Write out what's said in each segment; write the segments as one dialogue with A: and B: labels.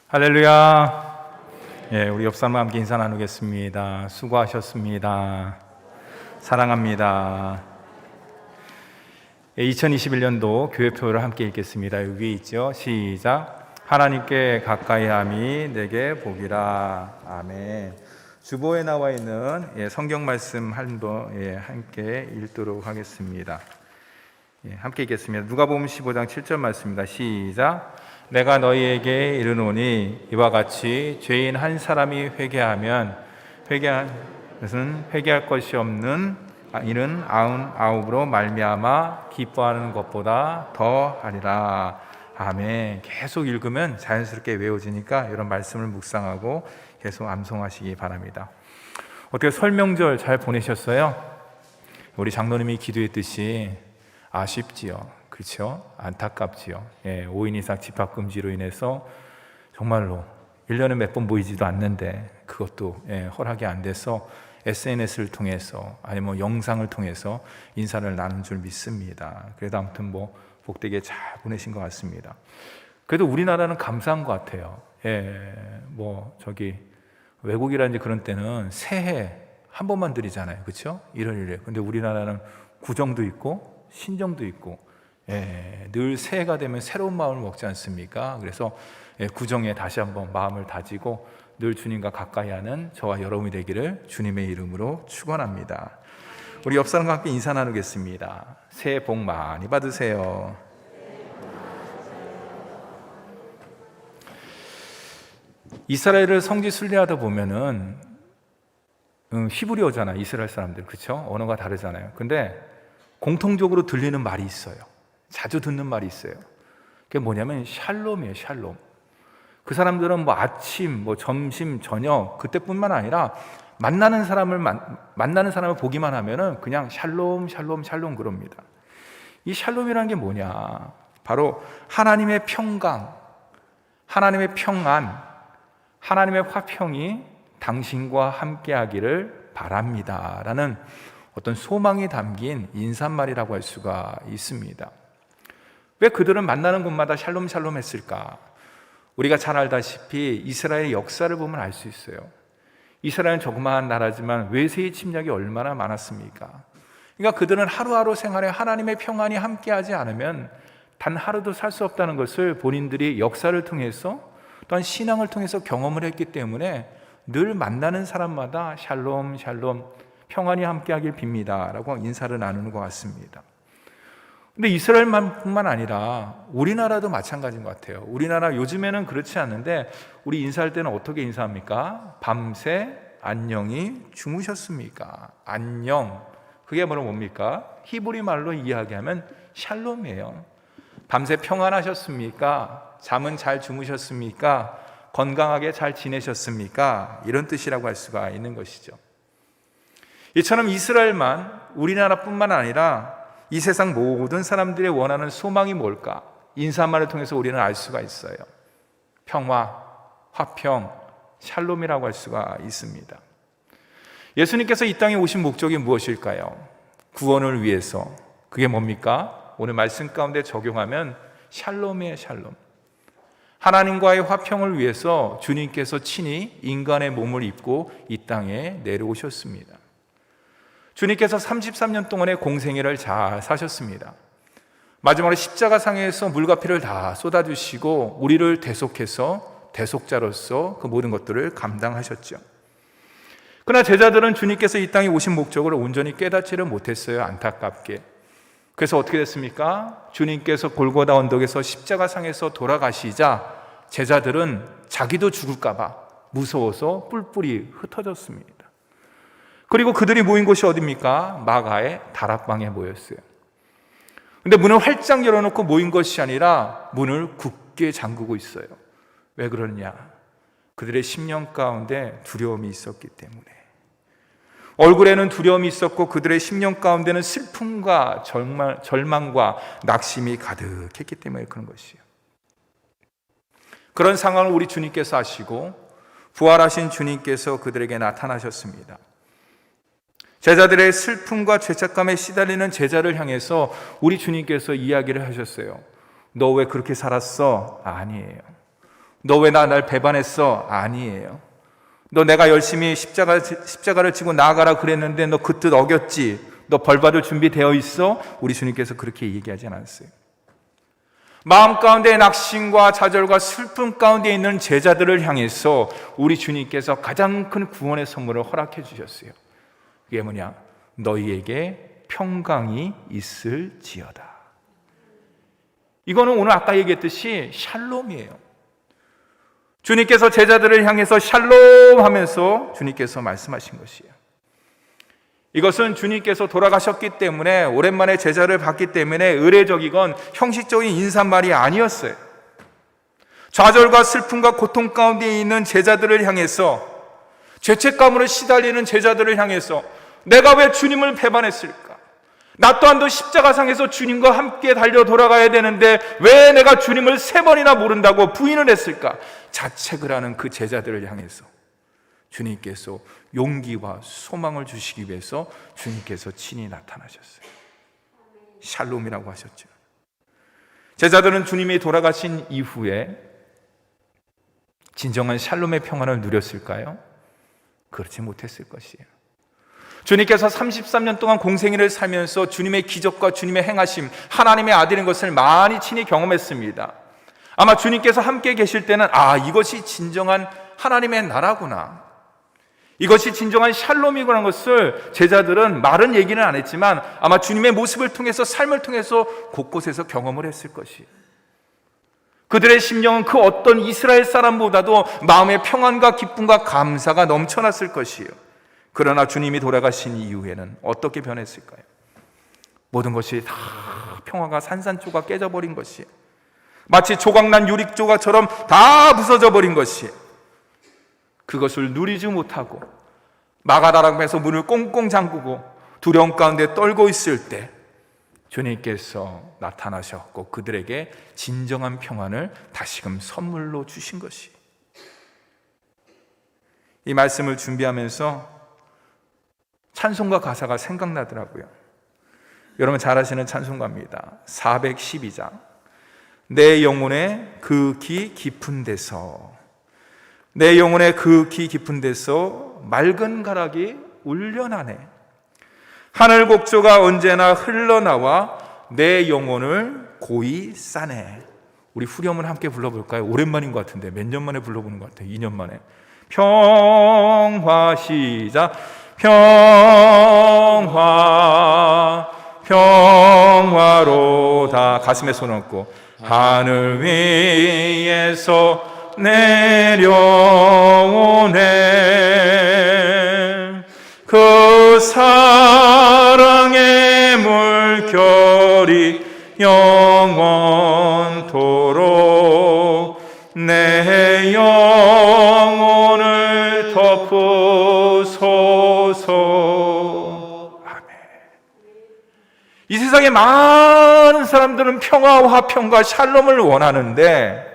A: 할렐루야. 우리 옆 사람과 함께 인사 나누겠습니다. 수고하셨습니다. 사랑합니다. 2021년도 교회표를 함께 읽겠습니다. 여기 있죠. 시작. 하나님께 가까이함이 내게 복이라. 아멘. 주보에 나와 있는 성경 말씀 한번 함께 읽도록 하겠습니다. 함께 읽겠습니다. 누가복음 15장 7절 말씀입니다. 시작. 내가 너희에게 이르노니 이와 같이 죄인 한 사람이 회개하면 회개할 것이 없는 이는 99으로 말미암아 기뻐하는 것보다 더하리라. 아멘. 계속 읽으면 자연스럽게 외워지니까 이런 말씀을 묵상하고 계속 암송하시기 바랍니다. 어떻게 설명절 잘 보내셨어요? 우리 장로님이 기도했듯이 아쉽지요. 그렇죠? 안타깝지요. 5인 이상 집합금지로 인해서 정말로 1년에 몇 번 모이지도 않는데 그것도 허락이 안 돼서 SNS를 통해서 아니면 영상을 통해서 인사를 나눈 줄 믿습니다. 그래도 아무튼 복되게 잘 보내신 것 같습니다. 그래도 우리나라는 감사한 것 같아요. 외국이라든지 그런 때는 새해 한 번만 드리잖아요. 그렇죠? 1월 1일. 근데 우리나라는 구정도 있고 신정도 있고 늘 새해가 되면 새로운 마음을 먹지 않습니까? 그래서 구정에 다시 한번 마음을 다지고 늘 주님과 가까이 하는 저와 여러분이 되기를 주님의 이름으로 축원합니다. 우리 옆 사람과 함께 인사 나누겠습니다. 새해 복 많이 받으세요. 이스라엘을 성지 순례하다 보면은 히브리어잖아. 이스라엘 사람들, 그렇죠? 언어가 다르잖아요. 근데 공통적으로 들리는 말이 있어요. 자주 듣는 말이 있어요. 그게 뭐냐면 샬롬이에요. 샬롬. 그 사람들은 아침, 점심, 저녁 그때뿐만 아니라 만나는 사람을 보기만 하면은 그냥 샬롬, 샬롬, 샬롬 그럽니다. 이 샬롬이라는 게 뭐냐? 바로 하나님의 평강, 하나님의 평안, 하나님의 화평이 당신과 함께하기를 바랍니다라는 어떤 소망이 담긴 인사말이라고 할 수가 있습니다. 왜 그들은 만나는 곳마다 샬롬 샬롬 했을까? 우리가 잘 알다시피 이스라엘의 역사를 보면 알 수 있어요. 이스라엘은 조그마한 나라지만 외세의 침략이 얼마나 많았습니까? 그러니까 그들은 하루하루 생활에 하나님의 평안이 함께하지 않으면 단 하루도 살 수 없다는 것을 본인들이 역사를 통해서 또한 신앙을 통해서 경험을 했기 때문에 늘 만나는 사람마다 샬롬 샬롬 평안이 함께하길 빕니다 라고 인사를 나누는 것 같습니다. 근데 이스라엘뿐만 아니라 우리나라도 마찬가지인 것 같아요. 우리나라 요즘에는 그렇지 않는데 우리 인사할 때는 어떻게 인사합니까? 밤새 안녕히 주무셨습니까? 안녕. 그게 뭡니까? 히브리 말로 이야기하면 샬롬이에요. 밤새 평안하셨습니까? 잠은 잘 주무셨습니까? 건강하게 잘 지내셨습니까? 이런 뜻이라고 할 수가 있는 것이죠. 이처럼 이스라엘만 우리나라뿐만 아니라 이 세상 모든 사람들의 원하는 소망이 뭘까? 인사말을 통해서 우리는 알 수가 있어요. 평화, 화평, 샬롬이라고 할 수가 있습니다. 예수님께서 이 땅에 오신 목적이 무엇일까요? 구원을 위해서. 그게 뭡니까? 오늘 말씀 가운데 적용하면 샬롬이에요. 샬롬. 하나님과의 화평을 위해서 주님께서 친히 인간의 몸을 입고 이 땅에 내려오셨습니다. 주님께서 33년 동안의 공생애를 잘 사셨습니다. 마지막으로 십자가상에서 물과 피를 다 쏟아주시고 우리를 대속해서 대속자로서 그 모든 것들을 감당하셨죠. 그러나 제자들은 주님께서 이 땅에 오신 목적을 온전히 깨닫지를 못했어요. 안타깝게. 그래서 어떻게 됐습니까? 주님께서 골고다 언덕에서 십자가상에서 돌아가시자 제자들은 자기도 죽을까 봐 무서워서 뿔뿔이 흩어졌습니다. 그리고 그들이 모인 곳이 어디입니까? 마가의 다락방에 모였어요. 근데 문을 활짝 열어놓고 모인 것이 아니라 문을 굳게 잠그고 있어요. 왜 그러냐? 그들의 심령 가운데 두려움이 있었기 때문에. 얼굴에는 두려움이 있었고 그들의 심령 가운데는 슬픔과 절망과 낙심이 가득했기 때문에 그런 것이에요. 그런 상황을 우리 주님께서 아시고 부활하신 주님께서 그들에게 나타나셨습니다. 제자들의 슬픔과 죄책감에 시달리는 제자를 향해서 우리 주님께서 이야기를 하셨어요. 너 왜 그렇게 살았어? 아니에요. 너 왜 날 배반했어? 아니에요. 너 내가 열심히 십자가를 지고 나아가라 그랬는데 너 그 뜻 어겼지? 너 벌 받을 준비되어 있어? 우리 주님께서 그렇게 얘기하지 않았어요. 마음 가운데 낙심과 좌절과 슬픔 가운데 있는 제자들을 향해서 우리 주님께서 가장 큰 구원의 선물을 허락해 주셨어요. 그게 뭐냐? 너희에게 평강이 있을지어다. 이거는 오늘 아까 얘기했듯이 샬롬이에요. 주님께서 제자들을 향해서 샬롬 하면서 주님께서 말씀하신 것이에요. 이것은 주님께서 돌아가셨기 때문에, 오랜만에 제자를 봤기 때문에 의례적이건 형식적인 인사말이 아니었어요. 좌절과 슬픔과 고통 가운데 있는 제자들을 향해서, 죄책감으로 시달리는 제자들을 향해서 내가 왜 주님을 배반했을까? 나 또한도 십자가상에서 주님과 함께 달려 돌아가야 되는데 왜 내가 주님을 3번이나 모른다고 부인을 했을까? 자책을 하는 그 제자들을 향해서 주님께서 용기와 소망을 주시기 위해서 주님께서 친히 나타나셨어요. 샬롬이라고 하셨죠. 제자들은 주님이 돌아가신 이후에 진정한 샬롬의 평안을 누렸을까요? 그렇지 못했을 것이에요. 주님께서 33년 동안 공생애를 살면서 주님의 기적과 주님의 행하심, 하나님의 아들인 것을 많이 친히 경험했습니다. 아마 주님께서 함께 계실 때는 이것이 진정한 하나님의 나라구나, 이것이 진정한 샬롬이구나 하는 것을 제자들은 말은 얘기는 안 했지만 아마 주님의 모습을 통해서, 삶을 통해서 곳곳에서 경험을 했을 것이에요. 그들의 심령은 그 어떤 이스라엘 사람보다도 마음의 평안과 기쁨과 감사가 넘쳐났을 것이에요. 그러나 주님이 돌아가신 이후에는 어떻게 변했을까요? 모든 것이 다 평화가 산산조각 깨져버린 것이에요. 마치 조각난 유리조각처럼 다 부서져 버린 것이에요. 그것을 누리지 못하고 마가다락방에서 문을 꽁꽁 잠그고 두려움 가운데 떨고 있을 때 주님께서 나타나셨고 그들에게 진정한 평안을 다시금 선물로 주신 것이. 이 말씀을 준비하면서 찬송가 가사가 생각나더라고요. 여러분 잘 아시는 찬송가입니다. 412장. 내 영혼의 그 기 깊은 데서, 내 영혼의 그 기 깊은 데서 맑은 가락이 울려나네. 하늘 곡조가 언제나 흘러나와 내 영혼을 고이 싸네. 우리 후렴을 함께 불러볼까요? 오랜만인 것 같은데, 몇 년 만에 불러보는 것 같아요. 2년 만에. 평화 시작. 평화 평화로다. 가슴에 손 얹고 하늘 위에서 내려오네. 그 사랑의 물결이 영원토록 내 영혼을 덮으소서. 아멘. 이 세상에 많은 사람들은 평화와 화평과 샬롬을 원하는데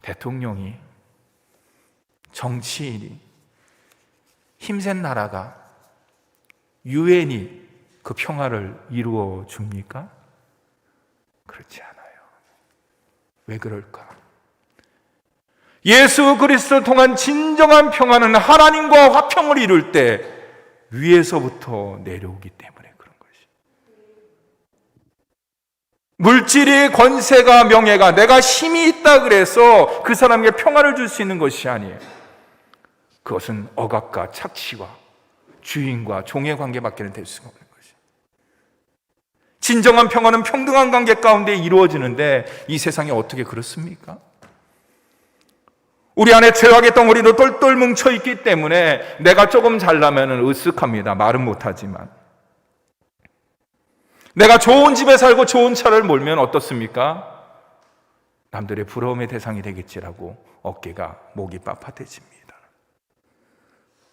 A: 대통령이, 정치인이, 힘센 나라가, 유엔이 그 평화를 이루어 줍니까? 그렇지 않아요. 왜 그럴까? 예수 그리스도 통한 진정한 평화는 하나님과 화평을 이룰 때 위에서부터 내려오기 때문에 그런 것이. 물질이, 권세가, 명예가, 내가 힘이 있다 그래서 그 사람에게 평화를 줄 수 있는 것이 아니에요. 그것은 억압과 착취와 주인과 종의 관계밖에는 될 수가 없는 것이에요. 진정한 평화는 평등한 관계 가운데 이루어지는데 이 세상에 어떻게 그렇습니까? 우리 안에 죄악의 덩어리도 똘똘 뭉쳐있기 때문에 내가 조금 잘나면 으쓱합니다. 말은 못하지만. 내가 좋은 집에 살고 좋은 차를 몰면 어떻습니까? 남들의 부러움의 대상이 되겠지라고 어깨가, 목이 빳빳해집니다.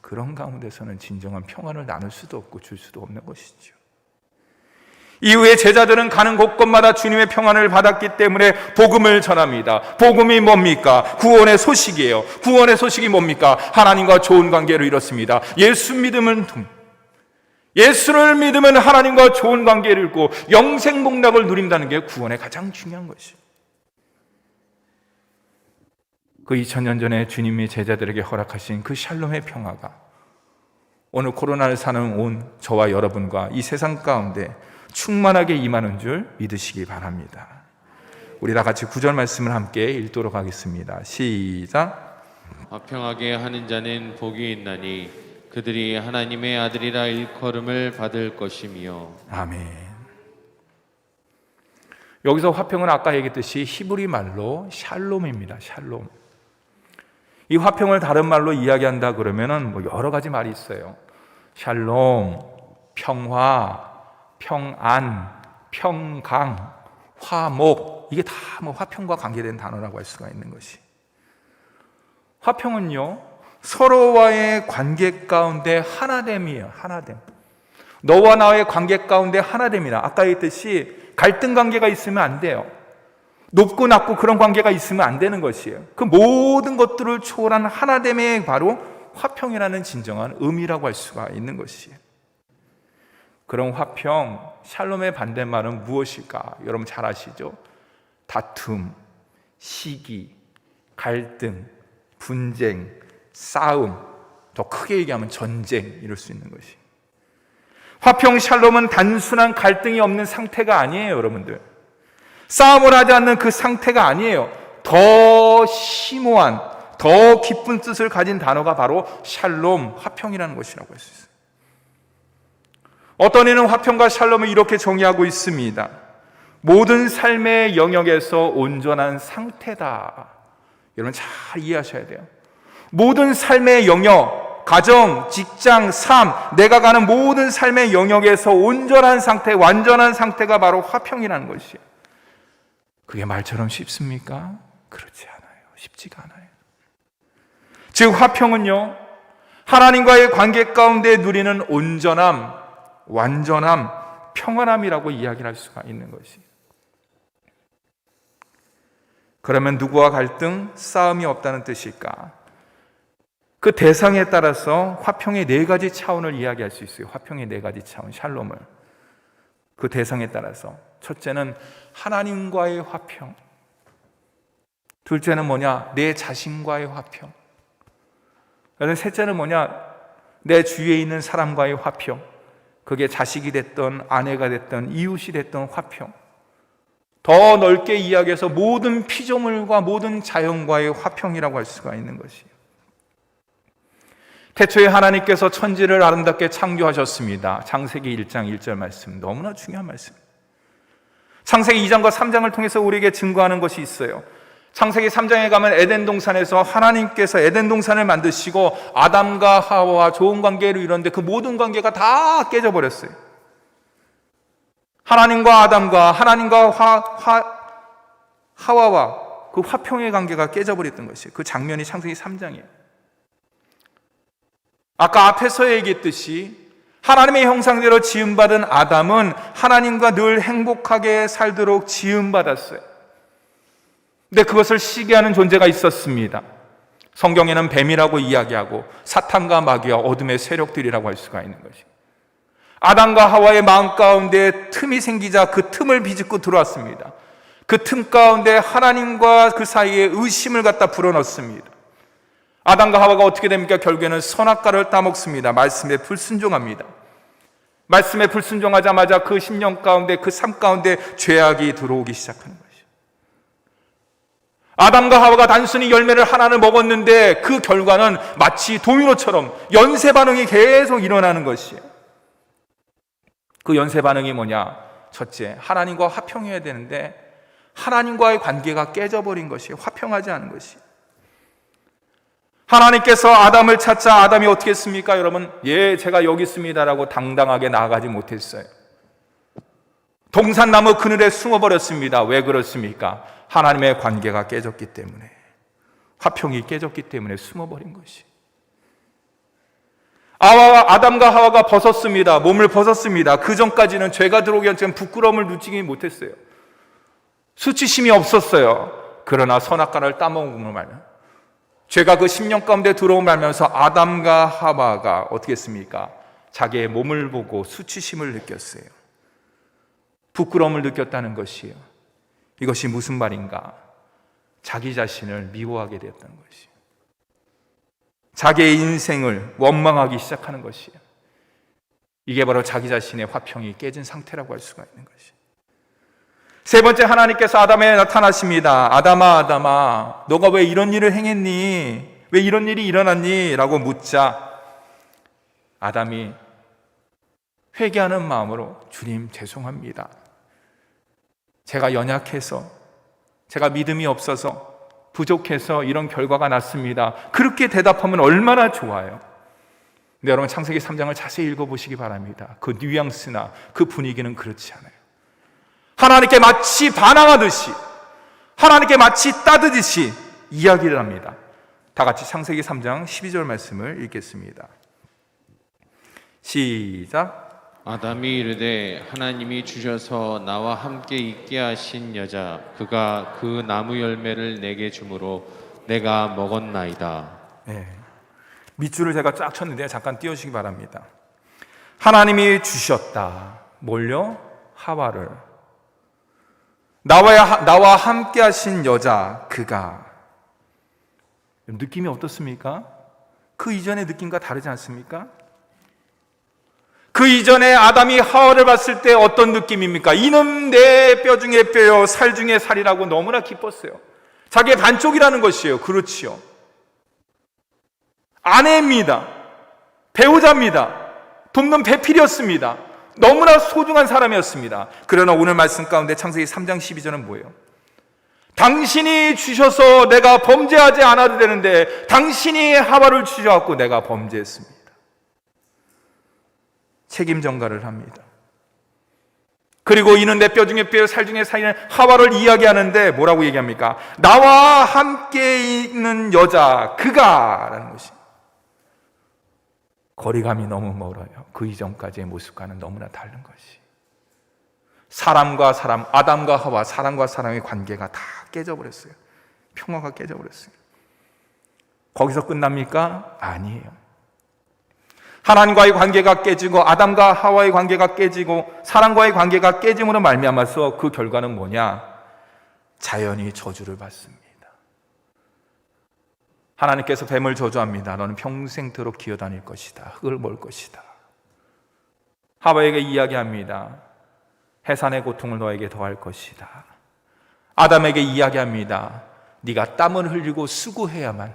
A: 그런 가운데서는 진정한 평안을 나눌 수도 없고 줄 수도 없는 것이죠. 이후에 제자들은 가는 곳곳마다 주님의 평안을 받았기 때문에 복음을 전합니다. 복음이 뭡니까? 구원의 소식이에요. 구원의 소식이 뭡니까? 하나님과 좋은 관계를 이뤘습니다. 예수를 믿으면 하나님과 좋은 관계를 이루고 영생복락을 누린다는 게 구원의 가장 중요한 것이에요. 그 2000년 전에 주님이 제자들에게 허락하신 그 샬롬의 평화가 오늘 코로나를 사는 온 저와 여러분과 이 세상 가운데 충만하게 임하는 줄 믿으시기 바랍니다. 우리 다 같이 9절 말씀을 함께 읽도록 하겠습니다. 시작.
B: 화평하게 하는 자는 복이 있나니 그들이 하나님의 아들이라 일컬음을 받을 것이며.
A: 아멘. 여기서 화평은 아까 얘기했듯이 히브리 말로 샬롬입니다. 샬롬. 이 화평을 다른 말로 이야기한다 그러면은 뭐 여러 가지 말이 있어요. 샬롬, 평화, 평안, 평강, 화목, 이게 다 뭐 화평과 관계된 단어라고 할 수가 있는 것이. 화평은요, 서로와의 관계 가운데 하나됨이에요. 하나됨. 너와 나의 관계 가운데 하나됨이라. 아까 얘기했듯이 갈등 관계가 있으면 안 돼요. 높고 낮고 그런 관계가 있으면 안 되는 것이에요. 그 모든 것들을 초월한 하나됨이 바로 화평이라는 진정한 의미라고 할 수가 있는 것이에요. 그런 화평, 샬롬의 반대말은 무엇일까? 여러분 잘 아시죠? 다툼, 시기, 갈등, 분쟁, 싸움, 더 크게 얘기하면 전쟁, 이럴 수 있는 것이. 화평, 샬롬은 단순한 갈등이 없는 상태가 아니에요, 여러분들. 싸움을 하지 않는 그 상태가 아니에요. 더 심오한, 더 깊은 뜻을 가진 단어가 바로 샬롬, 화평이라는 것이라고 할 수 있어요. 어떤 이는 화평과 샬롬을 이렇게 정의하고 있습니다. 모든 삶의 영역에서 온전한 상태다. 여러분 잘 이해하셔야 돼요. 모든 삶의 영역, 가정, 직장, 삶, 내가 가는 모든 삶의 영역에서 온전한 상태, 완전한 상태가 바로 화평이라는 것이에요. 그게 말처럼 쉽습니까? 그렇지 않아요. 쉽지가 않아요. 즉 화평은요, 하나님과의 관계 가운데 누리는 온전함, 완전함, 평안함이라고 이야기를 할 수가 있는 것이. 그러면 누구와 갈등, 싸움이 없다는 뜻일까? 그 대상에 따라서 화평의 네 가지 차원을 이야기할 수 있어요. 화평의 네 가지 차원, 샬롬을. 그 대상에 따라서. 첫째는 하나님과의 화평. 둘째는 뭐냐? 내 자신과의 화평. 셋째는 뭐냐? 내 주위에 있는 사람과의 화평. 그게 자식이 됐던, 아내가 됐던, 이웃이 됐던 화평. 더 넓게 이야기해서 모든 피조물과 모든 자연과의 화평이라고 할 수가 있는 것이에요. 태초에 하나님께서 천지를 아름답게 창조하셨습니다. 창세기 1장 1절 말씀, 너무나 중요한 말씀. 창세기 2장과 3장을 통해서 우리에게 증거하는 것이 있어요. 창세기 3장에 가면 에덴 동산에서 하나님께서 에덴 동산을 만드시고 아담과 하와와 좋은 관계를 이뤘는데 그 모든 관계가 다 깨져버렸어요. 하나님과 아담과 하나님과 하와와 그 화평의 관계가 깨져버렸던 것이에요. 그 장면이 창세기 3장이에요. 아까 앞에서 얘기했듯이 하나님의 형상대로 지음받은 아담은 하나님과 늘 행복하게 살도록 지음받았어요. 근데 그것을 시기하는 존재가 있었습니다. 성경에는 뱀이라고 이야기하고 사탄과 마귀와 어둠의 세력들이라고 할 수가 있는 것입니다. 아담과 하와의 마음 가운데 틈이 생기자 그 틈을 비집고 들어왔습니다. 그 틈 가운데 하나님과 그 사이에 의심을 갖다 불어넣습니다. 아담과 하와가 어떻게 됩니까? 결국에는 선악과를 따먹습니다. 말씀에 불순종합니다. 말씀에 불순종하자마자 그 심령 가운데, 그 삶 가운데 죄악이 들어오기 시작하는 것이죠. 아담과 하와가 단순히 열매를 하나를 먹었는데 그 결과는 마치 도미노처럼 연쇄 반응이 계속 일어나는 것이에요. 그 연쇄 반응이 뭐냐? 첫째, 하나님과 화평해야 되는데 하나님과의 관계가 깨져버린 것이에요. 화평하지 않은 것이에요. 하나님께서 아담을 찾자 아담이 어떻게 했습니까? 여러분, 예, 제가 여기 있습니다라고 당당하게 나아가지 못했어요. 동산나무 그늘에 숨어버렸습니다. 왜 그렇습니까? 하나님의 관계가 깨졌기 때문에, 화평이 깨졌기 때문에 숨어버린 것이. 아담과 하와가 벗었습니다. 몸을 벗었습니다. 그 전까지는 죄가 들어오기 전에 부끄러움을 누치지 못했어요. 수치심이 없었어요. 그러나 선악과를 따먹음으로 말면 죄가 그 심령 가운데 들어오면 알면서 아담과 하와가 어떻게 했습니까? 자기의 몸을 보고 수치심을 느꼈어요. 부끄러움을 느꼈다는 것이에요. 이것이 무슨 말인가? 자기 자신을 미워하게 되었다는 것이에요. 자기의 인생을 원망하기 시작하는 것이에요. 이게 바로 자기 자신의 화평이 깨진 상태라고 할 수가 있는 것이에요. 세 번째, 하나님께서 아담에 나타나십니다. 아담아, 아담아, 너가 왜 이런 일을 행했니? 왜 이런 일이 일어났니? 라고 묻자 아담이 회개하는 마음으로, 주님 죄송합니다. 제가 연약해서, 제가 믿음이 없어서, 부족해서 이런 결과가 났습니다. 그렇게 대답하면 얼마나 좋아요. 근데 여러분, 창세기 3장을 자세히 읽어보시기 바랍니다. 그 뉘앙스나 그 분위기는 그렇지 않아요. 하나님께 마치 반항하듯이, 하나님께 마치 따르듯이 이야기를 합니다. 다 같이 창세기 3장 12절 말씀을 읽겠습니다. 시작.
B: 아담이 이르되 하나님이 주셔서 나와 함께 있게 하신 여자 그가 그 나무 열매를 내게 주므로 내가 먹었나이다.
A: 네. 밑줄을 제가 쫙 쳤는데 잠깐 띄워주시기 바랍니다. 하나님이 주셨다. 뭘요? 하와를. 나와 함께 하신 여자 그가. 느낌이 어떻습니까? 그 이전의 느낌과 다르지 않습니까? 그 이전에 아담이 하와를 봤을 때 어떤 느낌입니까? 이는 내 뼈 중에 뼈요 살 중에 살이라고 너무나 기뻤어요. 자기의 반쪽이라는 것이에요. 그렇지요. 아내입니다. 배우자입니다. 돕는 배필이었습니다. 너무나 소중한 사람이었습니다. 그러나 오늘 말씀 가운데 창세기 3장 12절은 뭐예요? 당신이 주셔서 내가 범죄하지 않아도 되는데 당신이 하와를 주셔갖고 내가 범죄했습니다. 책임 전가를 합니다. 그리고 이는 내 뼈 중에 뼈, 살 중에 살이는 하와를 이야기하는데 뭐라고 얘기합니까? 나와 함께 있는 여자 그가 라는 것이 거리감이 너무 멀어요. 그 이전까지의 모습과는 너무나 다른 것이. 사람과 사람, 아담과 하와, 사람과 사람의 관계가 다 깨져버렸어요. 평화가 깨져버렸어요. 거기서 끝납니까? 아니에요. 하나님과의 관계가 깨지고 아담과 하와의 관계가 깨지고 사람과의 관계가 깨짐으로 말미암아서 그 결과는 뭐냐? 자연이 저주를 받습니다. 하나님께서 뱀을 저주합니다. 너는 평생토록 기어다닐 것이다. 흙을 먹을 것이다. 하와에게 이야기합니다. 해산의 고통을 너에게 더할 것이다. 아담에게 이야기합니다. 네가 땀을 흘리고 수고해야만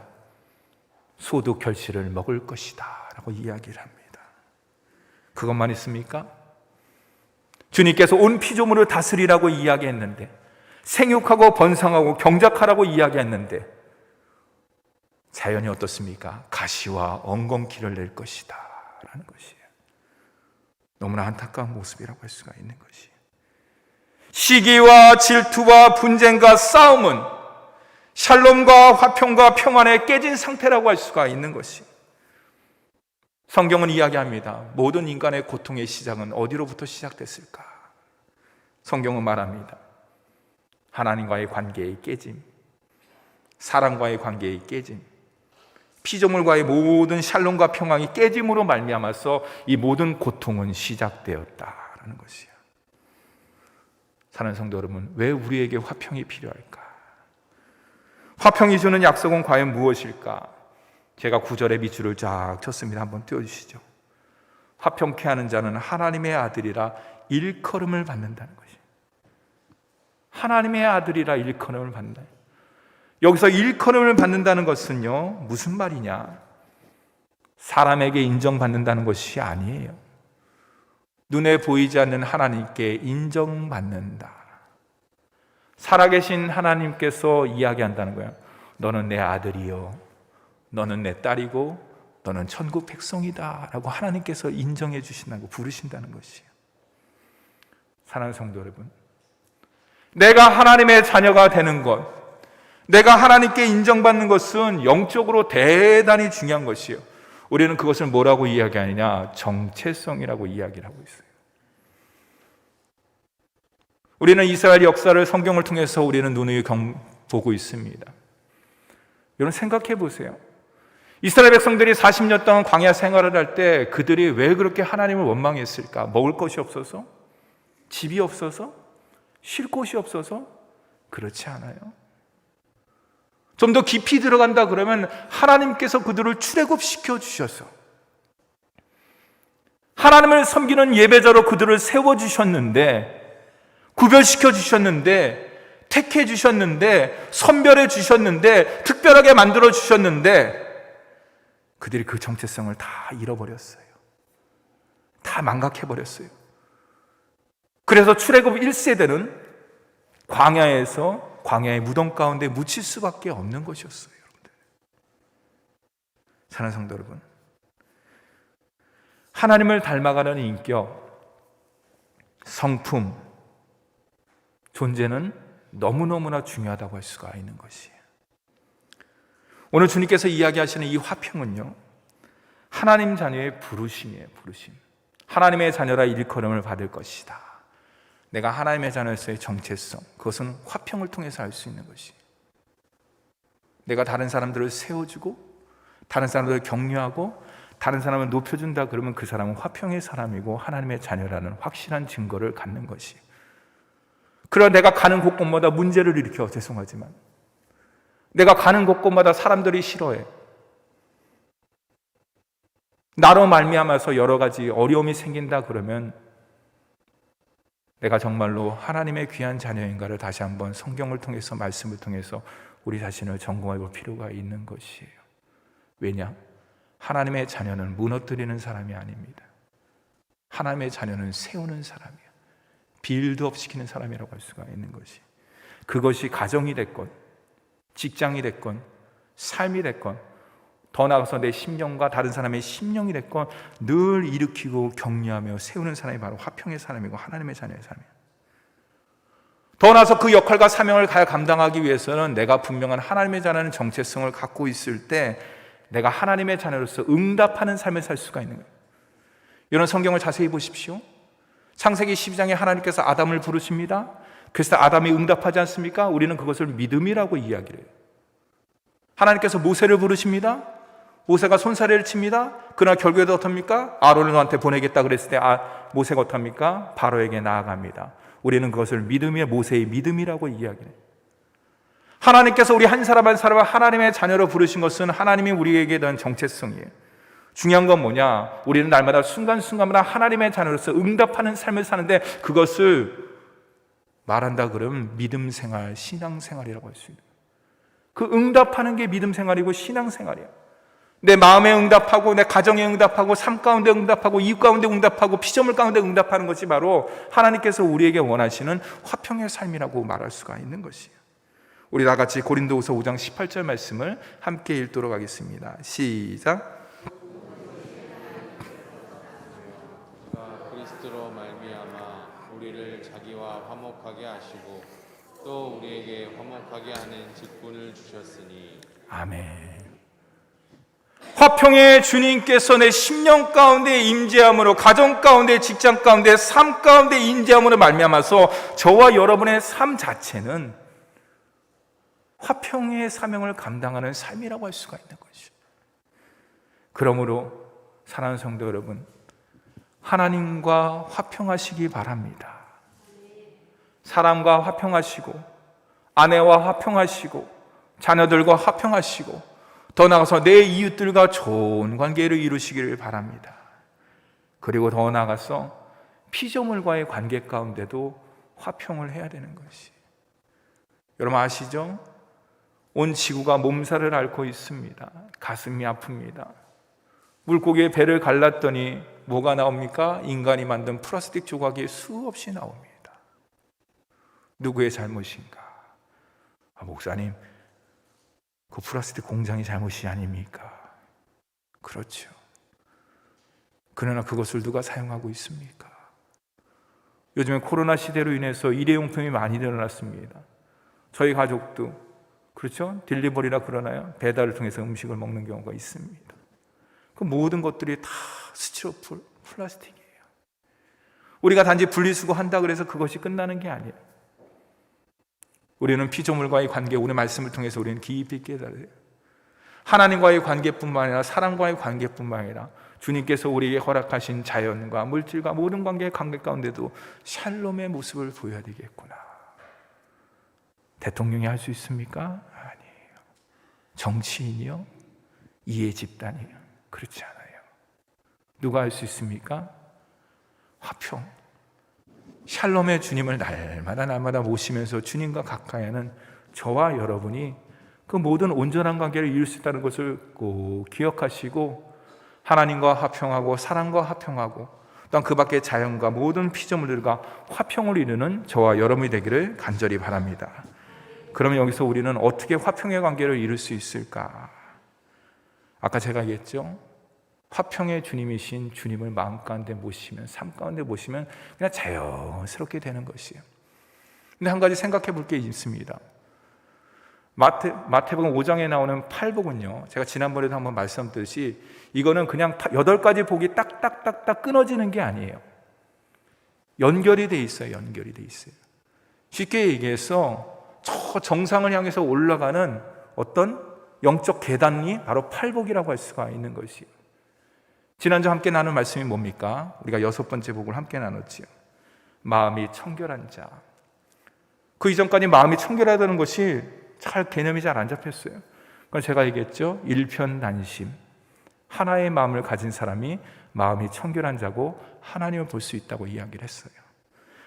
A: 소득 결실을 먹을 것이다 라고 이야기를 합니다. 그것만 있습니까? 주님께서 온 피조물을 다스리라고 이야기했는데, 생육하고 번성하고 경작하라고 이야기했는데 자연이 어떻습니까? 가시와 엉겅퀴를 낼 것이다 라는 것이에요. 너무나 안타까운 모습이라고 할 수가 있는 것이에요. 시기와 질투와 분쟁과 싸움은 샬롬과 화평과 평안에 깨진 상태라고 할 수가 있는 것이. 성경은 이야기합니다. 모든 인간의 고통의 시작은 어디로부터 시작됐을까? 성경은 말합니다. 하나님과의 관계의 깨짐, 사람과의 관계의 깨짐, 피조물과의 모든 샬롬과 평안이 깨짐으로 말미암아서 이 모든 고통은 시작되었다라는 것이에요. 사랑하는 성도 여러분, 왜 우리에게 화평이 필요할까? 화평이 주는 약속은 과연 무엇일까? 제가 9절의 밑줄을 쫙 쳤습니다. 한번 띄워주시죠. 화평케 하는 자는 하나님의 아들이라 일컬음을 받는다는 것이에요. 하나님의 아들이라 일컬음을 받는다. 여기서 일컬음을 받는다는 것은요, 무슨 말이냐? 사람에게 인정받는다는 것이 아니에요. 눈에 보이지 않는 하나님께 인정받는다. 살아계신 하나님께서 이야기한다는 거야. 너는 내 아들이요, 너는 내 딸이고 너는 천국 백성이다 라고 하나님께서 인정해 주신다고 부르신다는 것이에요. 사랑하는 성도 여러분, 내가 하나님의 자녀가 되는 것, 내가 하나님께 인정받는 것은 영적으로 대단히 중요한 것이에요. 우리는 그것을 뭐라고 이야기하느냐? 정체성이라고 이야기를 하고 있어요. 우리는 이스라엘 역사를 성경을 통해서 우리는 눈으로 보고 있습니다. 여러분 생각해 보세요. 이스라엘 백성들이 40년 동안 광야 생활을 할 때 그들이 왜 그렇게 하나님을 원망했을까? 먹을 것이 없어서? 집이 없어서? 쉴 곳이 없어서? 그렇지 않아요. 좀 더 깊이 들어간다 그러면 하나님께서 그들을 출애굽시켜 주셔서 하나님을 섬기는 예배자로 그들을 세워주셨는데, 구별시켜 주셨는데, 택해 주셨는데, 선별해 주셨는데, 특별하게 만들어 주셨는데, 그들이 그 정체성을 다 잃어버렸어요. 다 망각해버렸어요. 그래서 출애굽 1세대는 광야의 무덤 가운데 묻힐 수밖에 없는 것이었어요. 여러분들, 사랑하는 성도 여러분, 하나님을 닮아가는 인격, 성품, 존재는 너무너무나 중요하다고 할 수가 있는 것이에요. 오늘 주님께서 이야기하시는 이 화평은요, 하나님 자녀의 부르심이에요. 부르심. 하나님의 자녀라 일컬음을 받을 것이다. 내가 하나님의 자녀로서의 정체성, 그것은 화평을 통해서 알 수 있는 것이에요. 내가 다른 사람들을 세워주고, 다른 사람들을 격려하고, 다른 사람을 높여준다 그러면 그 사람은 화평의 사람이고 하나님의 자녀라는 확실한 증거를 갖는 것이에요. 그러나 내가 가는 곳곳마다 문제를 일으켜, 죄송하지만 내가 가는 곳곳마다 사람들이 싫어해, 나로 말미암아서 여러 가지 어려움이 생긴다 그러면 내가 정말로 하나님의 귀한 자녀인가를 다시 한번 성경을 통해서, 말씀을 통해서 우리 자신을 점검해 볼 필요가 있는 것이에요. 왜냐? 하나님의 자녀는 무너뜨리는 사람이 아닙니다. 하나님의 자녀는 세우는 사람이에요. 빌드업 시키는 사람이라고 할 수가 있는 것이, 그것이 가정이 됐건 직장이 됐건 삶이 됐건, 더 나아가서 내 심령과 다른 사람의 심령이 됐건 늘 일으키고 격려하며 세우는 사람이 바로 화평의 사람이고 하나님의 자녀의 사람이에요. 더 나아가서 그 역할과 사명을 감당하기 위해서는 내가 분명한 하나님의 자녀는 정체성을 갖고 있을 때 내가 하나님의 자녀로서 응답하는 삶을 살 수가 있는 거예요. 이런 성경을 자세히 보십시오. 창세기 12장에 하나님께서 아담을 부르십니다. 그래서 아담이 응답하지 않습니까? 우리는 그것을 믿음이라고 이야기를 해요. 하나님께서 모세를 부르십니다. 모세가 손사래를 칩니다. 그러나 결국에 어떻습니까? 아론을 너한테 보내겠다 그랬을 때 모세가 어떻습니까? 바로에게 나아갑니다. 우리는 그것을 믿음의, 모세의 믿음이라고 이야기해요. 하나님께서 우리 한 사람 한 사람을 하나님의 자녀로 부르신 것은 하나님이 우리에게 대한 정체성이에요. 중요한 건 뭐냐? 우리는 날마다 순간순간마다 하나님의 자녀로서 응답하는 삶을 사는데, 그것을 말한다 그러면 믿음 생활, 신앙 생활이라고 할 수 있어요. 그 응답하는 게 믿음 생활이고 신앙 생활이야. 내 마음에 응답하고, 내 가정에 응답하고, 삶 가운데 응답하고, 이웃 가운데 응답하고, 피조물 가운데 응답하는 것이 바로 하나님께서 우리에게 원하시는 화평의 삶이라고 말할 수가 있는 것이에요. 우리 다 같이 고린도후서 5장 18절 말씀을 함께 읽도록 하겠습니다. 시작.
B: 그리스도로 말미암아 우리를 자기와 화목하게 하시고 또 우리에게 화목하게 하는 직분을 주셨으니.
A: 아멘. 화평의 주님께서 내 심령 가운데 임재함으로, 가정 가운데, 직장 가운데, 삶 가운데 임재함으로 말미암아서 저와 여러분의 삶 자체는 화평의 사명을 감당하는 삶이라고 할 수가 있는 것이죠. 그러므로 사랑하는 성도 여러분, 하나님과 화평하시기 바랍니다. 사람과 화평하시고, 아내와 화평하시고, 자녀들과 화평하시고, 더 나아가서 내 이웃들과 좋은 관계를 이루시기를 바랍니다. 그리고 더 나아가서 피조물과의 관계 가운데도 화평을 해야 되는 것이, 여러분 아시죠? 온 지구가 몸살을 앓고 있습니다. 가슴이 아픕니다. 물고기의 배를 갈랐더니 뭐가 나옵니까? 인간이 만든 플라스틱 조각이 수없이 나옵니다. 누구의 잘못인가? 목사님, 그 플라스틱 공장이 잘못이 아닙니까? 그렇죠. 그러나 그것을 누가 사용하고 있습니까? 요즘에 코로나 시대로 인해서 일회용품이 많이 늘어났습니다. 저희 가족도 그렇죠? 딜리버리라 그러나요? 배달을 통해서 음식을 먹는 경우가 있습니다. 그 모든 것들이 다 스티로폼, 플라스틱이에요. 우리가 단지 분리수거한다 그래서 그것이 끝나는 게 아니에요. 우리는 피조물과의 관계, 우리 말씀을 통해서 우리는 깊이 깨달아요. 하나님과의 관계뿐만 아니라 사람과의 관계뿐만 아니라 주님께서 우리에게 허락하신 자연과 물질과 모든 관계 가운데도 샬롬의 모습을 보여야 되겠구나. 대통령이 할 수 있습니까? 아니에요. 정치인이요? 이해 집단이요? 그렇지 않아요. 누가 할 수 있습니까? 화평. 샬롬의 주님을 날마다 모시면서 주님과 가까이 하는 저와 여러분이 그 모든 온전한 관계를 이룰 수 있다는 것을 꼭 기억하시고 하나님과 화평하고 사랑과 화평하고 또한 그 밖의 자연과 모든 피조물들과 화평을 이루는 저와 여러분이 되기를 간절히 바랍니다. 그러면 여기서 우리는 어떻게 화평의 관계를 이룰 수 있을까? 아까 제가 얘기했죠. 화평의 주님이신 주님을 마음 가운데 모시면, 삶 가운데 모시면 그냥 자연스럽게 되는 것이에요. 근데 한 가지 생각해 볼 게 있습니다. 마태복음 5장에 나오는 팔복은요, 제가 지난번에도 한번 말씀드렸듯이 이거는 그냥 8가지 복이 딱딱딱딱 끊어지는 게 아니에요. 연결이 돼 있어요. 연결이 돼 있어요. 쉽게 얘기해서 저 정상을 향해서 올라가는 어떤 영적 계단이 바로 팔복이라고 할 수가 있는 것이에요. 지난주 함께 나눈 말씀이 뭡니까? 우리가 6번째 복을 함께 나눴지요. 마음이 청결한 자. 그 이전까지 마음이 청결하다는 것이 개념이 잘 안 잡혔어요. 그건 제가 얘기했죠. 일편단심. 하나의 마음을 가진 사람이 마음이 청결한 자고 하나님을 볼 수 있다고 이야기를 했어요.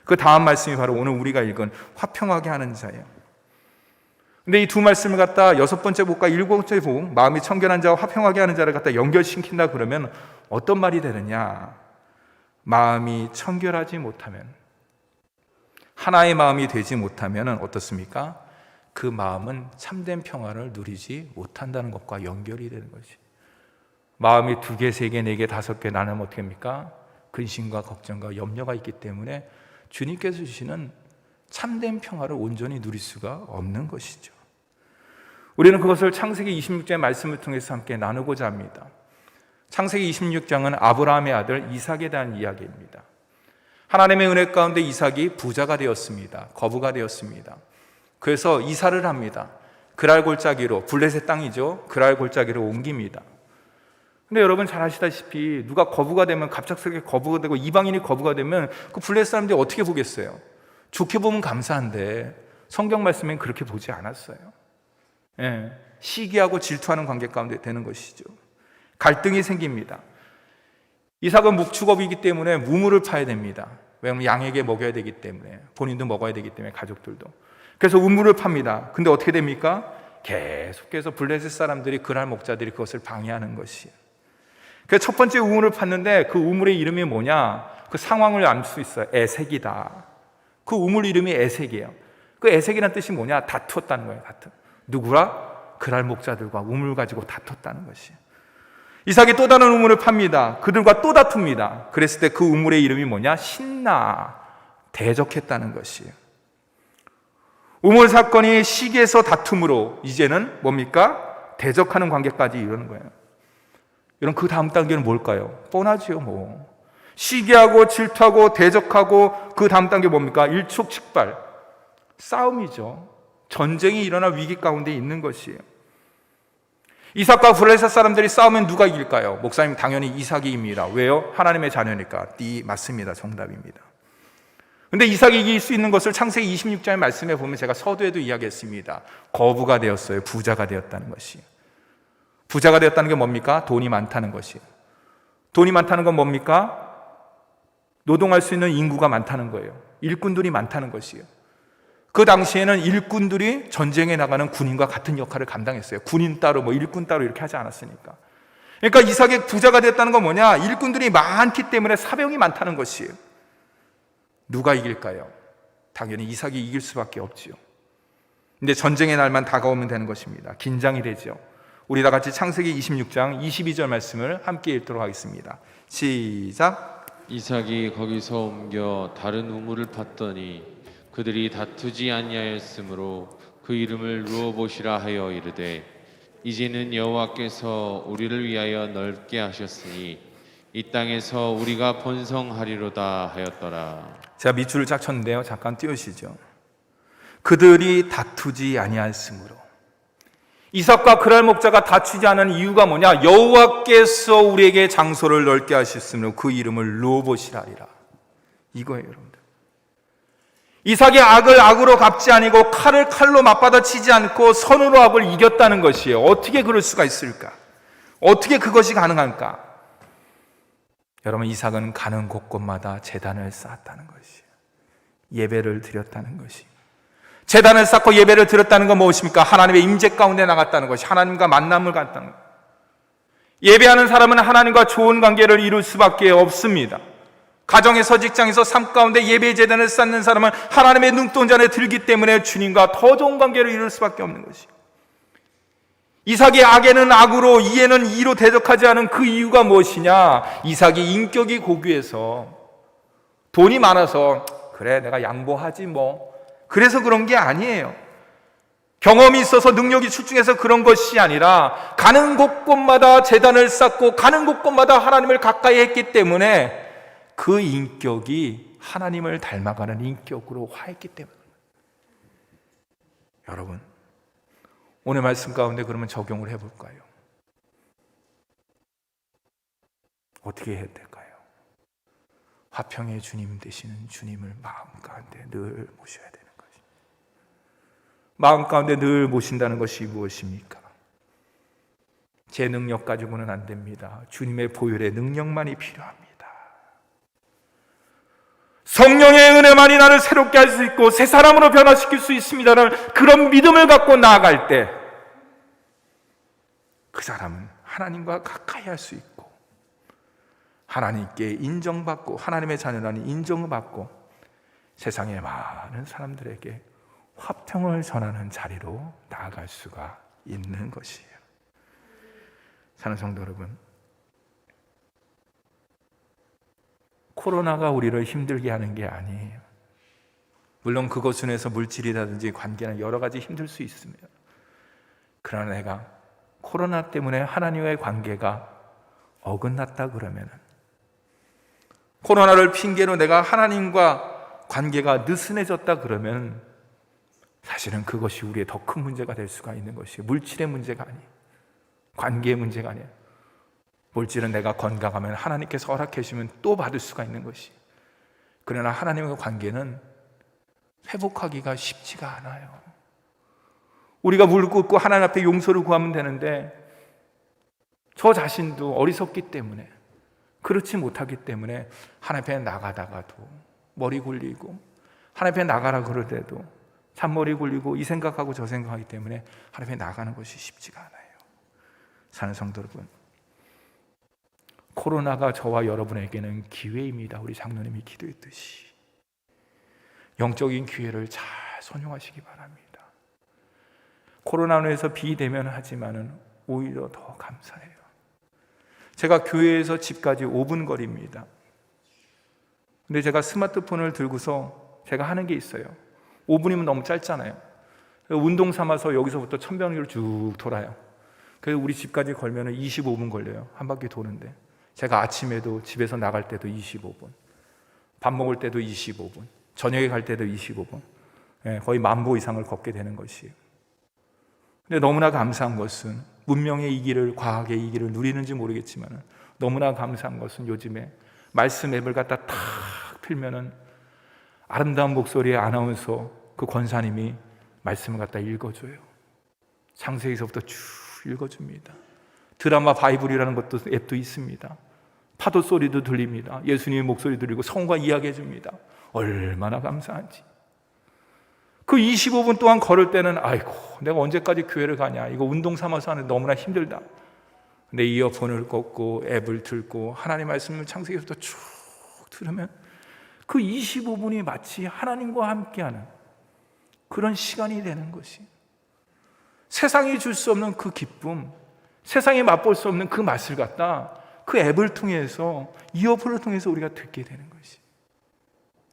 A: 그 다음 말씀이 바로 오늘 우리가 읽은 화평하게 하는 자예요. 근데 이 두 말씀을 갖다 6번째 복과 7번째 복, 마음이 청결한 자와 화평하게 하는 자를 갖다 연결시킨다 그러면 어떤 말이 되느냐? 마음이 청결하지 못하면, 하나의 마음이 되지 못하면 어떻습니까? 그 마음은 참된 평화를 누리지 못한다는 것과 연결이 되는 것이. 마음이 2개, 3개, 4개, 5개 나누면 어떻게 합니까? 근심과 걱정과 염려가 있기 때문에 주님께서 주시는 참된 평화를 온전히 누릴 수가 없는 것이죠. 우리는 그것을 창세기 26장의 말씀을 통해서 함께 나누고자 합니다. 창세기 26장은 아브라함의 아들 이삭에 대한 이야기입니다. 하나님의 은혜 가운데 이삭이 부자가 되었습니다. 거부가 되었습니다. 그래서 이사를 합니다. 그랄 골짜기로, 블레셋 땅이죠. 그랄 골짜기로 옮깁니다. 근데 여러분 잘 아시다시피 누가 거부가 되면, 갑작스럽게 거부가 되고 이방인이 거부가 되면 그 블레셋 사람들이 어떻게 보겠어요? 좋게 보면 감사한데 성경 말씀엔 그렇게 보지 않았어요. 예, 시기하고 질투하는 관계 가운데 되는 것이죠. 갈등이 생깁니다. 이삭은 목축업이기 때문에 우물을 파야 됩니다. 왜냐하면 양에게 먹여야 되기 때문에, 본인도 먹어야 되기 때문에, 가족들도. 그래서 우물을 팝니다. 근데 어떻게 됩니까? 계속해서 블레셋 사람들이, 그랄 목자들이 그것을 방해하는 것이에요. 그래서 첫 번째 우물을 팠는데 그 우물의 이름이 뭐냐? 그 상황을 알 수 있어요. 에색이다. 그 우물 이름이 에색이에요. 그 에색이라는 뜻이 뭐냐? 다투었다는 거예요. 누구라? 그랄 목자들과 우물 가지고 다퉜다는 것이에요. 이삭이 또 다른 우물을 팝니다. 그들과 또 다툽니다. 그랬을 때 그 우물의 이름이 뭐냐? 신나, 대적했다는 것이에요. 우물 사건이 시기에서 다툼으로 이제는 뭡니까? 대적하는 관계까지 이르는 거예요. 여러분, 그 다음 단계는 뭘까요? 뻔하지요, 뭐. 시기하고 질투하고 대적하고 그 다음 단계 뭡니까? 일촉즉발, 싸움이죠. 전쟁이 일어날 위기 가운데 있는 것이에요. 이삭과 블레셋 사람들이 싸우면 누가 이길까요? 목사님, 당연히 이삭이 입니다. 왜요? 하나님의 자녀니까. 맞습니다. 정답입니다. 근데 이삭이 이길 수 있는 것을 창세기 26장의 말씀에 보면 제가 서두에도 이야기했습니다. 거부가 되었어요. 부자가 되었다는 것이. 부자가 되었다는 게 뭡니까? 돈이 많다는 것이에요. 돈이 많다는 건 뭡니까? 노동할 수 있는 인구가 많다는 거예요. 일꾼들이 많다는 것이에요. 그 당시에는 일꾼들이 전쟁에 나가는 군인과 같은 역할을 감당했어요. 군인 따로 일꾼 따로 이렇게 하지 않았으니까. 그러니까 이삭의 부자가 됐다는 건 뭐냐? 일꾼들이 많기 때문에 사병이 많다는 것이에요. 누가 이길까요? 당연히 이삭이 이길 수밖에 없지요. 근데 전쟁의 날만 다가오면 되는 것입니다. 긴장이 되죠. 우리 다 같이 창세기 26장 22절 말씀을 함께 읽도록 하겠습니다. 시작.
B: 이삭이 거기서 옮겨 다른 우물을 팠더니 그들이 다투지 아니하였으므로 그 이름을 루어봇이라 하여 이르되 이제는 여호와께서 우리를 위하여 넓게 하셨으니 이 땅에서 우리가 번성하리로다 하였더라.
A: 제가 밑줄을 쫙 쳤는데요. 잠깐 띄우시죠. 그들이 다투지 아니하였으므로. 이삭과 그랄 목자가 다투지 않은 이유가 뭐냐? 여호와께서 우리에게 장소를 넓게 하셨으므로 그 이름을 루어봇이라 하리라. 이거예요, 여러분들. 이삭이 악을 악으로 갚지 아니고 칼을 칼로 맞받아 치지 않고 선으로 악을 이겼다는 것이에요. 어떻게 그럴 수가 있을까? 어떻게 그것이 가능할까? 여러분, 이삭은 가는 곳곳마다 제단을 쌓았다는 것이에요. 예배를 드렸다는 것이. 제단을 쌓고 예배를 드렸다는 건 무엇입니까? 하나님의 임재 가운데 나갔다는 것이, 하나님과 만남을 갖다는 것. 예배하는 사람은 하나님과 좋은 관계를 이룰 수밖에 없습니다. 가정에서, 직장에서, 삶 가운데 예배 제단을 쌓는 사람은 하나님의 눈동자에 들기 때문에 주님과 더 좋은 관계를 이룰 수밖에 없는 것이에요. 이삭이 악에는 악으로, 이에는 이로 대적하지 않은 그 이유가 무엇이냐? 이삭이 인격이 고귀해서, 돈이 많아서 그래 내가 양보하지 뭐, 그래서 그런 게 아니에요. 경험이 있어서 능력이 출중해서 그런 것이 아니라 가는 곳곳마다 제단을 쌓고 가는 곳곳마다 하나님을 가까이 했기 때문에 그 인격이 하나님을 닮아가는 인격으로 화했기 때문에. 여러분, 오늘 말씀 가운데 그러면 적용을 해볼까요? 어떻게 해야 될까요? 화평의 주님 되시는 주님을 마음 가운데 늘 모셔야 되는 것이. 마음 가운데 늘 모신다는 것이 무엇입니까? 제 능력 가지고는 안 됩니다. 주님의 보혈의 능력만이 필요합니다. 성령의 은혜만이 나를 새롭게 할 수 있고 새 사람으로 변화시킬 수 있습니다라는 그런 믿음을 갖고 나아갈 때 그 사람은 하나님과 가까이 할 수 있고 하나님께 인정받고 하나님의 자녀라는 인정을 받고 세상의 많은 사람들에게 화평을 전하는 자리로 나아갈 수가 있는 것이에요. 사랑하는 성도 여러분, 코로나가 우리를 힘들게 하는 게 아니에요. 물론 그것 중에서 물질이라든지 관계나 여러 가지 힘들 수 있습니다. 그러나 내가 코로나 때문에 하나님과의 관계가 어긋났다 그러면, 코로나를 핑계로 내가 하나님과 관계가 느슨해졌다 그러면 사실은 그것이 우리의 더 큰 문제가 될 수가 있는 것이에요. 물질의 문제가 아니에요. 관계의 문제가 아니에요. 물질은 내가 건강하면 하나님께서 허락해 주시면 또 받을 수가 있는 것이. 그러나 하나님과 관계는 회복하기가 쉽지가 않아요. 우리가 무릎 꿇고 하나님 앞에 용서를 구하면 되는데 저 자신도 어리석기 때문에, 그렇지 못하기 때문에 하나님 앞에 나가다가도 머리 굴리고, 하나님 앞에 나가라 그럴 때도 잔머리 굴리고 이 생각하고 저 생각하기 때문에 하나님 앞에 나가는 것이 쉽지가 않아요. 사는 성도 여러분, 코로나가 저와 여러분에게는 기회입니다. 우리 장로님이 기도했듯이 영적인 기회를 잘 선용하시기 바랍니다. 코로나로 해서 비대면하지만은 오히려 더 감사해요. 제가 교회에서 집까지 5분 거리입니다. 근데 제가 스마트폰을 들고서 제가 하는 게 있어요. 5분이면 너무 짧잖아요. 운동 삼아서 여기서부터 천변리로 쭉 돌아요. 그래서 우리 집까지 걸면 25분 걸려요. 한 바퀴 도는데. 제가 아침에도 집에서 나갈 때도 25분, 밥 먹을 때도 25분, 저녁에 갈 때도 25분, 거의 10,000보 이상을 걷게 되는 것이에요. 근데 너무나 감사한 것은, 문명의 이 길을, 과학의 이 길을 누리는지 모르겠지만 너무나 감사한 것은 요즘에 말씀 앱을 갖다 탁 틀면은 아름다운 목소리의 아나운서 그 권사님이 말씀을 갖다 읽어줘요. 창세기서부터 쭉 읽어줍니다. 드라마 바이블이라는 것도 앱도 있습니다. 파도 소리도 들립니다. 예수님의 목소리 들리고 성과 이야기해 줍니다. 얼마나 감사한지. 그 25분 동안 걸을 때는 아이고 내가 언제까지 교회를 가냐, 이거 운동 삼아서 하는데 너무나 힘들다. 근데 이어폰을 꽂고 앱을 틀고 하나님 말씀을 창세기부터 쭉 들으면 그 25분이 마치 하나님과 함께하는 그런 시간이 되는 것이, 세상이 줄 수 없는 그 기쁨, 세상에 맛볼 수 없는 그 맛을 갖다 그 앱을 통해서, 이어폰을 통해서 우리가 듣게 되는 것이,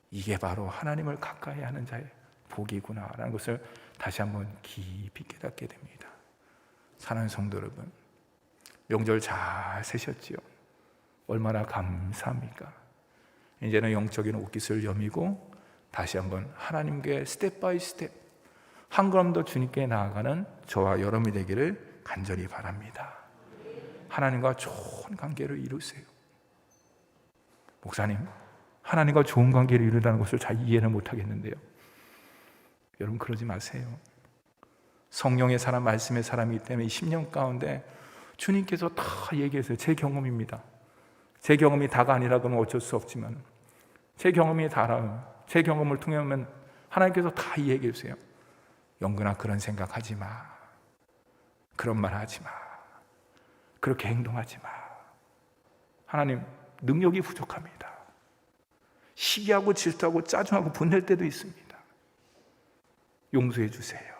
A: 이게 바로 하나님을 가까이 하는 자의 복이구나라는 것을 다시 한번 깊이 깨닫게 됩니다. 사랑하는 성도 여러분, 명절 잘 세셨지요? 얼마나 감사합니까? 이제는 영적인 옷깃을 여미고 다시 한번 하나님께 스텝 바이 스텝 한 걸음 더 주님께 나아가는 저와 여러분이 되기를 간절히 바랍니다. 하나님과 좋은 관계를 이루세요. 목사님, 하나님과 좋은 관계를 이루다는 것을 잘 이해는 못하겠는데요, 여러분 그러지 마세요. 성령의 사람, 말씀의 사람이기 때문에 이 10년 가운데 주님께서 다 얘기했어요. 제 경험입니다. 제 경험이 다가 아니라 그러면 어쩔 수 없지만 제 경험이 다라. 제 경험을 통하면 하나님께서 다 얘기해 주세요. 영근아, 그런 생각하지 마. 그런 말 하지 마. 그렇게 행동하지 마. 하나님, 능력이 부족합니다. 시기하고 질투하고 짜증하고 분낼 때도 있습니다. 용서해 주세요.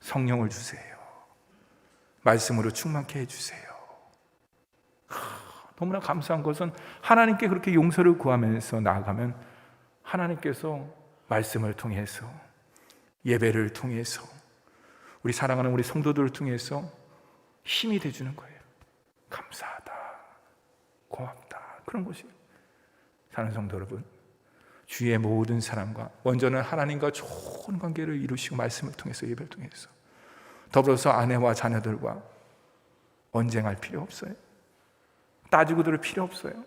A: 성령을 주세요. 말씀으로 충만케 해주세요. 너무나 감사한 것은 하나님께 그렇게 용서를 구하면서 나아가면 하나님께서 말씀을 통해서, 예배를 통해서, 우리 사랑하는 우리 성도들을 통해서 힘이 돼주는 거예요. 감사하다, 고맙다, 그런 것이에요. 사랑하는 성도 여러분, 주위의 모든 사람과 먼저는 하나님과 좋은 관계를 이루시고 말씀을 통해서, 예배를 통해서, 더불어서 아내와 자녀들과 언쟁할 필요 없어요. 따지고 들을 필요 없어요.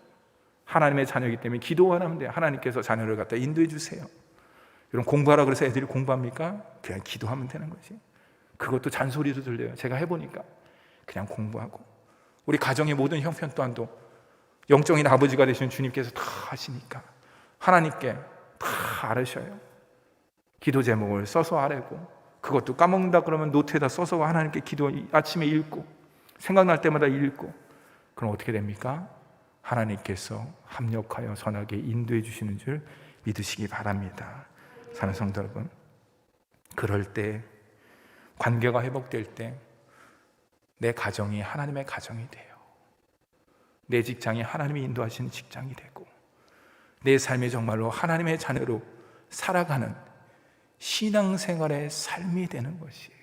A: 하나님의 자녀이기 때문에 기도만 하면 돼요. 하나님께서 자녀를 갖다 인도해 주세요. 여러분, 공부하라 그래서 애들이 공부합니까? 그냥 기도하면 되는 거지. 그것도 잔소리도 들려요. 제가 해보니까 그냥 공부하고, 우리 가정의 모든 형편 또한도 영적인 아버지가 되시는 주님께서 다 하시니까 하나님께 다 아르셔요. 기도 제목을 써서 아뢰고, 그것도 까먹는다 그러면 노트에다 써서 하나님께 기도 아침에 읽고, 생각날 때마다 읽고, 그럼 어떻게 됩니까? 하나님께서 합력하여 선하게 인도해 주시는 줄 믿으시기 바랍니다. 사랑하는 성도 여러분, 그럴 때, 관계가 회복될 때 내 가정이 하나님의 가정이 돼요. 내 직장이 하나님이 인도하시는 직장이 되고, 내 삶이 정말로 하나님의 자녀로 살아가는 신앙생활의 삶이 되는 것이에요.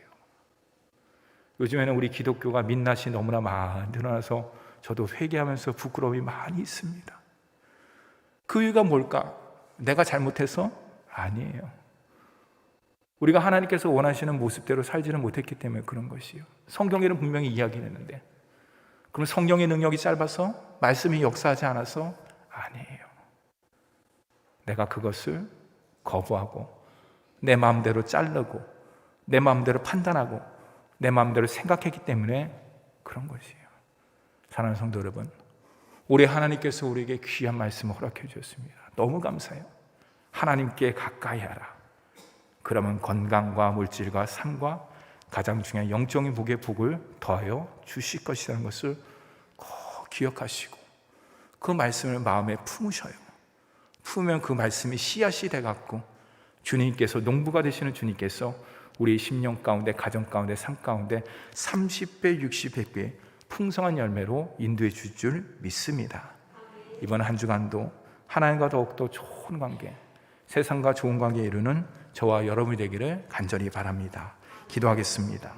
A: 요즘에는 우리 기독교가 민낯이 너무나 많이 늘어나서 저도 회개하면서 부끄러움이 많이 있습니다. 그 이유가 뭘까? 내가 잘못해서? 아니에요. 우리가 하나님께서 원하시는 모습대로 살지는 못했기 때문에 그런 것이에요. 성경에는 분명히 이야기했는데, 그럼 성령의 능력이 짧아서? 말씀이 역사하지 않아서? 아니에요. 내가 그것을 거부하고 내 마음대로 자르고 내 마음대로 판단하고 내 마음대로 생각했기 때문에 그런 것이에요. 사랑하는 성도 여러분, 올해 하나님께서 우리에게 귀한 말씀을 허락해 주셨습니다. 너무 감사해요. 하나님께 가까이 하라. 그러면 건강과 물질과 삶과 가장 중요한 영적인 복의 복을 더하여 주실 것이라는 것을 꼭 기억하시고, 그 말씀을 마음에 품으셔요. 품으면 그 말씀이 씨앗이 돼갖고 주님께서, 농부가 되시는 주님께서 우리 10년 가운데, 가정 가운데, 삶 가운데 30배, 60, 100배 풍성한 열매로 인도해 줄 줄 믿습니다. 이번 한 주간도 하나님과 더욱더 좋은 관계, 세상과 좋은 관계에 이루는 저와 여러분이 되기를 간절히 바랍니다. 기도하겠습니다.